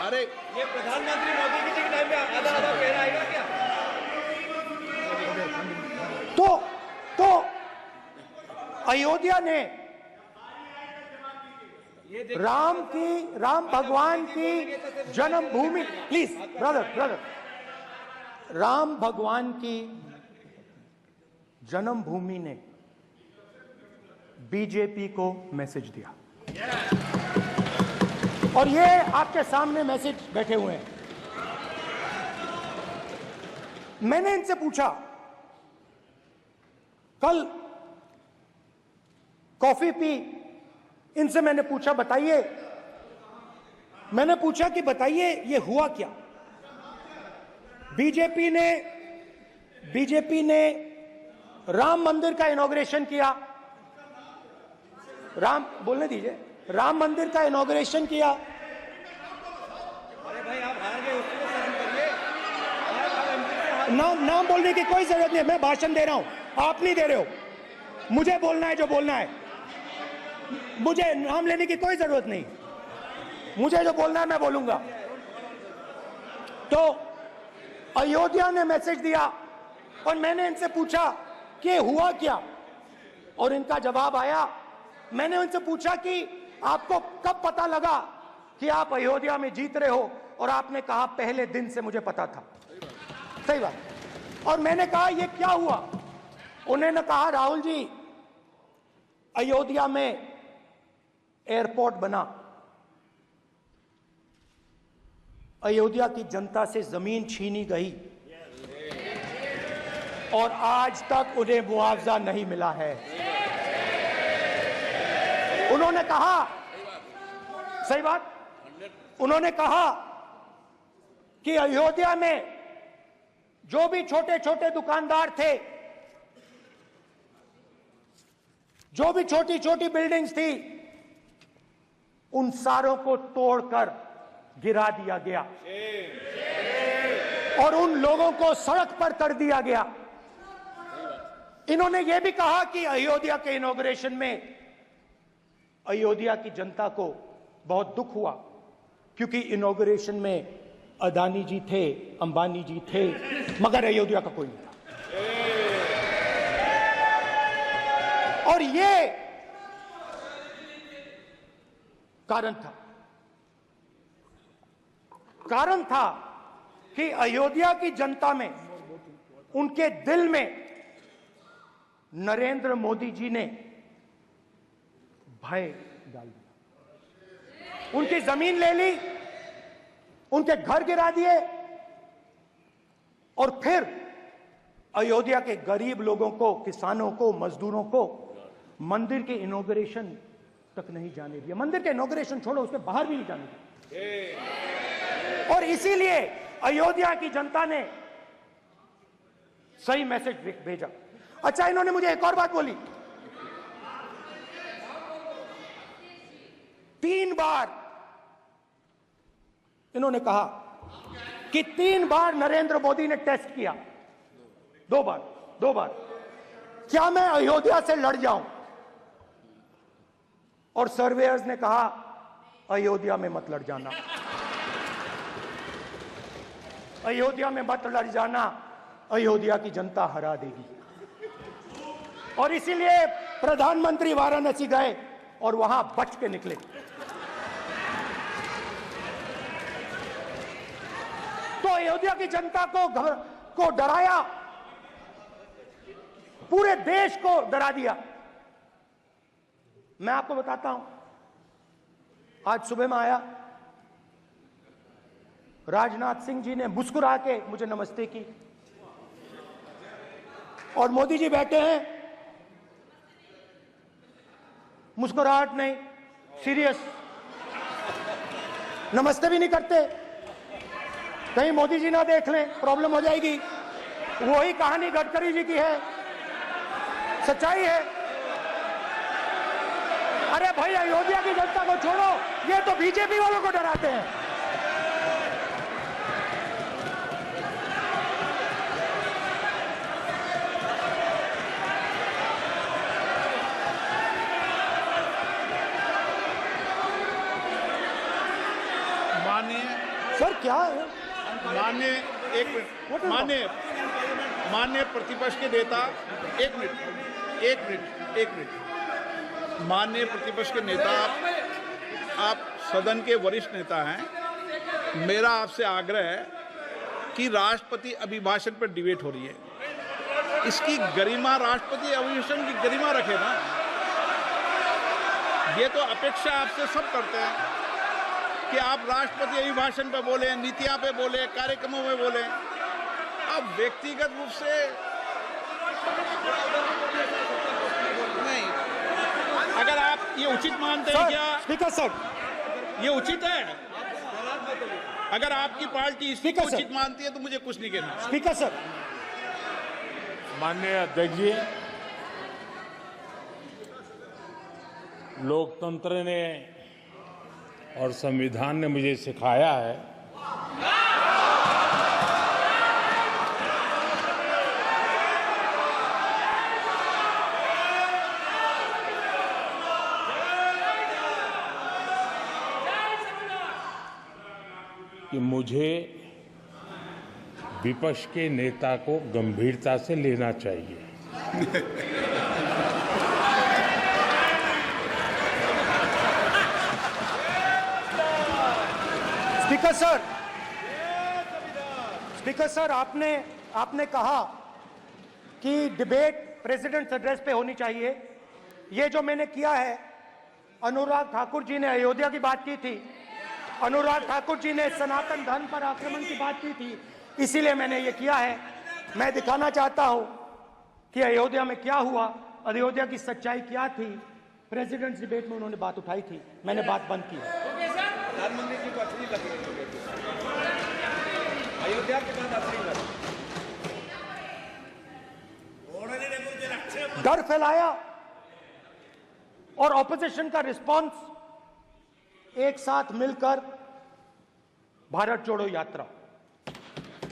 अरे ये प्रधानमंत्री मोदी जी के टाइम में आधा आधा पहरा आएगा क्या? तो अयोध्या ने राम भगवान की जन्मभूमि, प्लीज ब्रदर, राम भगवान की जन्मभूमि ने बीजेपी को मैसेज दिया, और ये आपके सामने मैसेज बैठे हुए हैं। मैंने इनसे पूछा, कल कॉफी पी, इनसे मैंने पूछा बताइए, मैंने पूछा कि बताइए ये हुआ क्या? बीजेपी ने राम मंदिर का इनॉग्रेशन किया, बोलने दीजिए, राम मंदिर का इनॉग्रेशन किया। अरे भाई आप हार गए, उसको सहन करिए। नाम बोलने की कोई जरूरत नहीं है, मैं भाषण दे रहा हूं, आप नहीं दे रहे हो। मुझे बोलना है जो बोलना है, मुझे नाम लेने की कोई जरूरत नहीं, मुझे जो बोलना है मैं बोलूंगा। तो अयोध्या ने मैसेज दिया और मैंने इनसे पूछा कि हुआ क्या, और इनका जवाब आया। मैंने उनसे पूछा कि आपको कब पता लगा कि आप अयोध्या में जीत रहे हो, और आपने कहा पहले दिन से मुझे पता था। सही बात। और मैंने कहा ये क्या हुआ? उन्होंने कहा राहुल जी, अयोध्या में एयरपोर्ट बना, अयोध्या की जनता से जमीन छीनी गई और आज तक उन्हें मुआवजा नहीं मिला है। उन्होंने कहा, सही बात, उन्होंने कहा कि अयोध्या में जो भी छोटे छोटे दुकानदार थे, जो भी छोटी छोटी बिल्डिंग्स थी, उन सारों को तोड़कर गिरा दिया गया और उन लोगों को सड़क पर कर दिया गया। इन्होंने यह भी कहा कि अयोध्या के इनॉग्रेशन में अयोध्या की जनता को बहुत दुख हुआ, क्योंकि इनॉग्रेशन में अदानी जी थे, अंबानी जी थे, मगर अयोध्या का कोई नहीं था। और ये कारण था कि अयोध्या की जनता में, उनके दिल में नरेंद्र मोदी जी ने भय डाल दिया। उनकी जमीन ले ली, उनके घर गिरा दिए, और फिर अयोध्या के गरीब लोगों को, किसानों को, मजदूरों को मंदिर के इनॉग्रेशन तक नहीं जाने दिया। मंदिर के इनॉग्रेशन छोड़ो, उसके बाहर भी नहीं जाने दिया। और इसीलिए अयोध्या की जनता ने सही मैसेज भेजा। अच्छा, इन्होंने मुझे एक और बात बोली, 3 बार इन्होंने कहा कि 3 बार नरेंद्र मोदी ने टेस्ट किया, 2 बार, क्या मैं अयोध्या से लड़ जाऊं? और सर्वेयर्स ने कहा अयोध्या में मत लड़ जाना, अयोध्या में मत लड़ जाना, अयोध्या की जनता हरा देगी। और इसीलिए प्रधानमंत्री वाराणसी गए और वहां बच के निकले। तो अयोध्या की जनता को डराया, पूरे देश को डरा दिया। मैं आपको बताता हूं, आज सुबह में आया, राजनाथ सिंह जी ने मुस्कुरा के मुझे नमस्ते की, और मोदी जी बैठे हैं, मुस्कुराहट नहीं, सीरियस, नमस्ते भी नहीं करते। कहीं मोदी जी ना देख लें, प्रॉब्लम हो जाएगी। वही कहानी गडकरी जी की है, सच्चाई है। अरे भाई, अयोध्या की जनता को छोड़ो, ये तो बीजेपी वालों को डराते हैं। माननीय सर क्या है? माननीय एक मिनट माननीय प्रतिपक्ष के नेता एक मिनट माननीय प्रतिपक्ष के नेता आप सदन के वरिष्ठ नेता हैं। मेरा आपसे आग्रह है कि राष्ट्रपति अभिभाषण पर डिबेट हो रही है, इसकी गरिमा, राष्ट्रपति अभिभाषण की गरिमा रखे ना। ये तो अपेक्षा आपसे सब करते हैं कि आप राष्ट्रपति अभिभाषण पे बोले, नीतियां पे बोले, कार्यक्रमों में बोले। अब व्यक्तिगत रूप से नहीं, अगर आप ये उचित मानते हैं क्या? स्पीकर सर, ये उचित है? अगर आपकी पार्टी इसको स्पीकर सर, उचित मानती है तो मुझे कुछ नहीं कहना। स्पीकर सर, माननीय अध्यक्ष जी, लोकतंत्र ने और संविधान ने मुझे सिखाया है कि मुझे विपक्ष के नेता को गंभीरता से लेना चाहिए। स्पीकर सर, आपने कहा कि डिबेट प्रेसिडेंट्स एड्रेस पे होनी चाहिए। ये जो मैंने किया है, अनुराग ठाकुर जी ने अयोध्या की बात की थी, अनुराग ठाकुर जी ने सनातन धर्म पर आक्रमण की बात की थी, इसीलिए मैंने ये किया है। मैं दिखाना चाहता हूं कि अयोध्या में क्या हुआ, अयोध्या की सच्चाई क्या थी। प्रेसिडेंट्स डिबेट में उन्होंने बात उठाई थी, मैंने बात बंद की। प्रधानमंत्री जी को असली लगी अयोध्या के बाद असली लगी, डर फैलाया और ऑपोजिशन का रिस्पांस एक साथ मिलकर भारत जोड़ो यात्रा,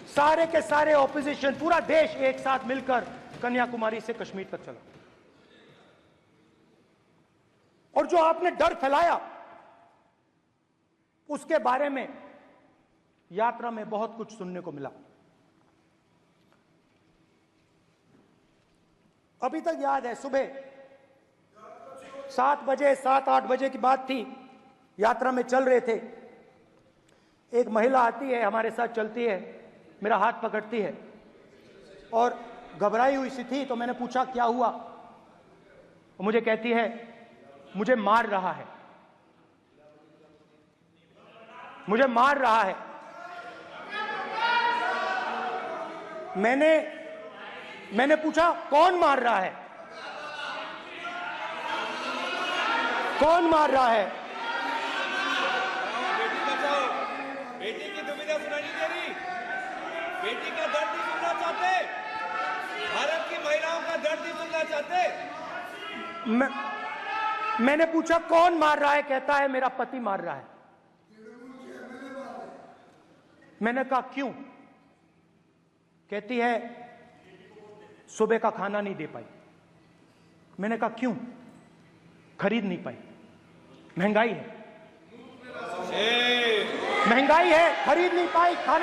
सारे के सारे ऑपोजिशन, पूरा देश एक साथ मिलकर कन्याकुमारी से कश्मीर तक चला। और जो आपने डर फैलाया उसके बारे में यात्रा में बहुत कुछ सुनने को मिला। अभी तक याद है, सुबह 7 बजे 7-8 बजे की बात थी, यात्रा में चल रहे थे, एक महिला आती है, हमारे साथ चलती है, मेरा हाथ पकड़ती है और घबराई हुई सी थी। तो मैंने पूछा क्या हुआ, मुझे कहती है मुझे मार रहा है, मुझे मार रहा है। मैंने पूछा कौन मार रहा है, कौन मार रहा है? बेटी बचाओ, बेटी की दुविधा सुनाई नहीं दे रही, बेटी का दर्द नहीं सुनना चाहते, भारत की महिलाओं का दर्द नहीं सुनना चाहते। मैंने पूछा कौन मार रहा है, कहता है मेरा पति मार रहा है। मैंने कहा क्यों? कहती है सुबह का खाना नहीं दे पाई। मैंने कहा क्यों? खरीद नहीं पाई, महंगाई है, महंगाई है, खरीद नहीं पाई, खाना